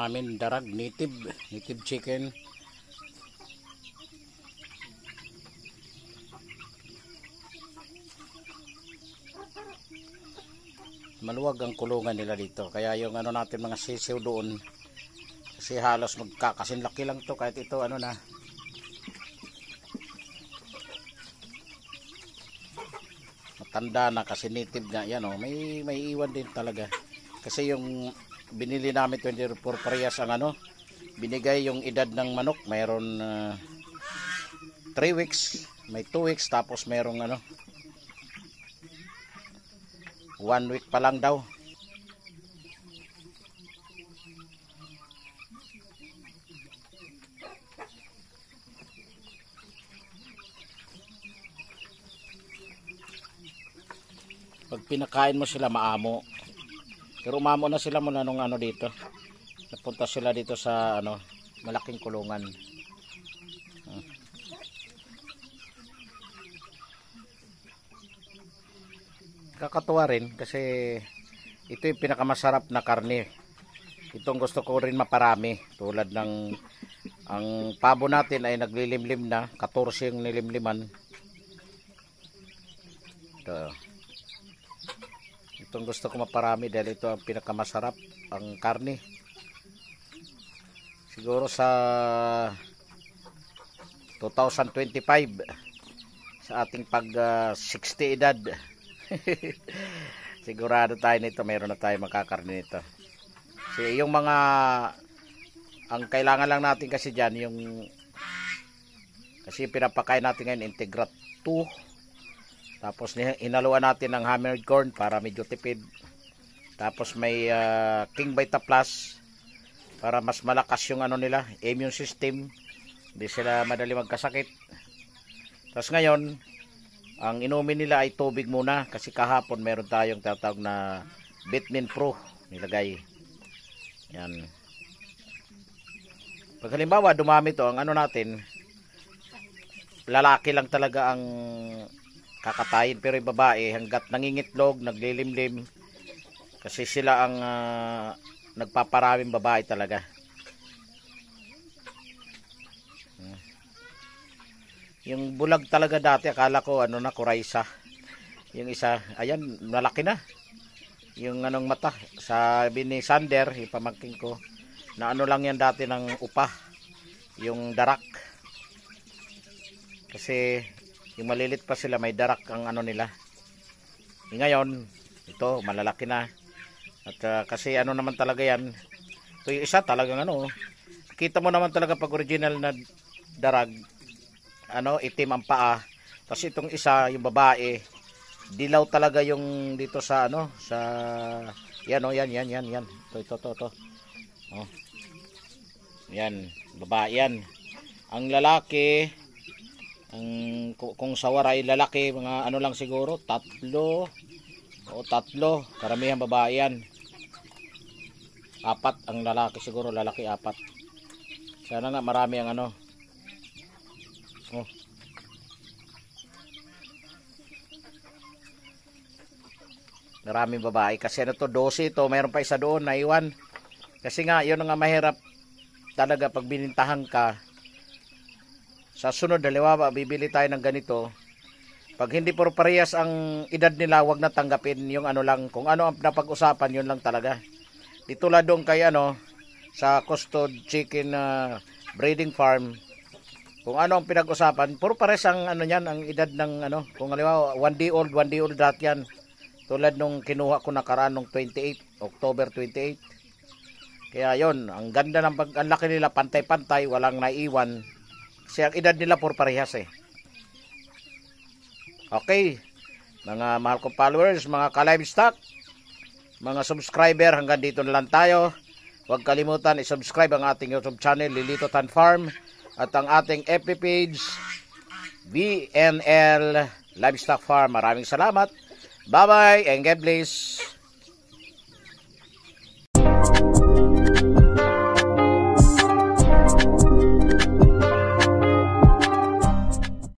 namin darag, native chicken. Maluwag ang kulungan nila dito, kaya yung ano natin mga sisiw doon, kasi halos magkakasinlaki lang to, kahit ito ano na matanda na, kasi native nga yan, oh. May iwan din talaga, kasi yung binili namin 24 parehas ang ano, binigay yung edad ng manok, mayroon 3 weeks, may 2 weeks, tapos mayroong ano 1 week pa lang daw. Pag pinakain mo sila maamo. Pero umamo na sila mula nung ano dito. Napunta sila dito sa ano, malaking kulungan. Kakatuwa rin kasi ito yung pinakamasarap na karne. Itong gusto ko rin maparami, tulad ng ang pabo natin ay naglilimlim na, 14 yung nilimliman. Itong gusto ko maparami dahil ito ang pinakamasarap ang karne. Siguro sa 2025 sa ating pag 60 edad sigurado tayo nito, mayroon na tayo makakarne nito. Kasi yung mga ang kailangan lang natin kasi dyan yung, kasi pinapakain natin ngayon Integrat 2, tapos inaluan natin ng hammered corn para medyo tipid, tapos may King Vita Plus para mas malakas yung ano nila, immune system, hindi sila madali magkasakit. Tapos ngayon ang inumin nila ay tubig muna, kasi kahapon meron tayong tatawag na Vitamin Pro nilagay. Yan. Pag halimbawa dumami to, ang ano natin, lalaki lang talaga ang kakatayin, pero yung babae hanggat nangingitlog, naglilimlim, kasi sila ang nagpaparaming babae talaga. Yung bulag talaga dati, akala ko ano na, kuraysa. Yung isa, ayan, malaki na. Yung anong mata, sabi ni Sander, yung pamangkin ko, na ano lang yan dati ng upa, yung darak. Kasi yung malilit pa sila, may darak ang ano nila. Ngayon, ito, malalaki na. At kasi ano naman talaga yan, ito yung isa talagang ano, kita mo naman talaga pag original na darag, ano, itim ang paa. Tapos itong isa, yung babae, dilaw talaga yung dito sa ano, sa yan, oh, yan. Ito. Oh. Yan, babae yan. Ang lalaki, kung sa waray lalaki, mga ano lang siguro, tatlo, karamihan babae yan. 4 ang lalaki siguro, lalaki 4. Sana nga marami ang ano. Oh. Maraming babae kasi ano to, 12 to, mayroon pa isa doon naiwan. Kasi nga yun nga mahirap talaga pag binintahan ka. Sa sunod dalawa bibili tayo ng ganito. Pag hindi puro parehas ang edad nila, wag na tanggapin yung ano lang, kung ano ang napag-usapan, yun lang talaga. Dito la doon kay ano sa Custod Chicken breeding farm, kung ano ang pinag-usapan, puro pares ang ano niyan, ang edad ng ano, kung halimbawa 1 day old dati yan. Tulad nung kinuha ko nakaraan nung October 28. Kaya yon, ang ganda ng ang laki nila, pantay-pantay, walang naiwan. Kasi ang edad nila puro parehas eh. Okay, mga mahal kong followers, mga ka-livestock, mga subscriber, hanggang dito na lang tayo. Huwag kalimutan i-subscribe ang ating YouTube channel, Lilito Tan Farm, at ang ating FB page, VNL Livestock Farm. Maraming salamat. Bye-bye and God bless.